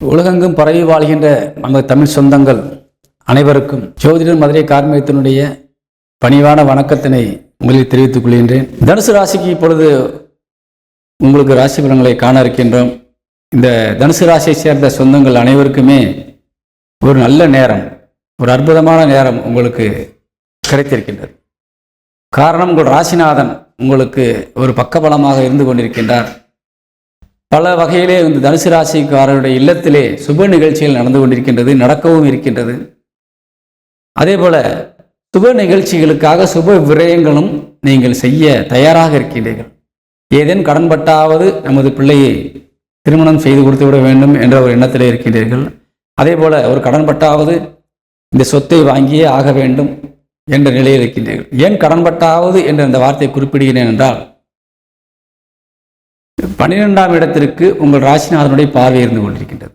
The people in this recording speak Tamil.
உலகெங்கும் பரவி வாழ்கின்ற நமது தமிழ் சொந்தங்கள் அனைவருக்கும் ஜோதிடர் மதுரை கார்மேகத்தினுடைய பணிவான வணக்கத்தினை உங்களில் தெரிவித்துக் கொள்கின்றேன். தனுசு ராசிக்கு இப்பொழுது உங்களுக்கு ராசி பலன்களை காண இருக்கின்றோம். இந்த தனுசு ராசியை சேர்ந்த சொந்தங்கள் அனைவருக்குமே ஒரு நல்ல நேரம், ஒரு அற்புதமான நேரம் உங்களுக்கு கிடைத்திருக்கின்றது. காரணம், உங்கள் ராசிநாதன் உங்களுக்கு ஒரு பக்கபலமாக இருந்து கொண்டிருக்கின்றார். பல வகையிலே இந்த தனுசு ராசிக்காரருடைய இல்லத்திலே சுப நிகழ்ச்சிகள் நடந்து கொண்டிருக்கின்றது, நடக்கவும் இருக்கின்றது. அதே போல சுப நிகழ்ச்சிகளுக்காக சுப விரயங்களும் நீங்கள் செய்ய தயாராக இருக்கின்றீர்கள். ஏதேனும் கடன்பட்டாவது நமது பிள்ளையை திருமணம் செய்து கொடுத்து விட வேண்டும் என்ற ஒரு எண்ணத்திலே இருக்கின்றீர்கள். அதே போல ஒரு கடன்பட்டாவது இந்த சொத்தை வாங்கியே ஆக வேண்டும் என்ற நிலையில் இருக்கின்றீர்கள். ஏன் கடன்பட்டாவது என்ற அந்த வார்த்தையை குறிப்பிடுகிறேன் என்றால், 12ஆம் இடத்திற்கு உங்கள் ராசிநாதனுடைய பார்வை இருந்து கொண்டிருக்கின்றது.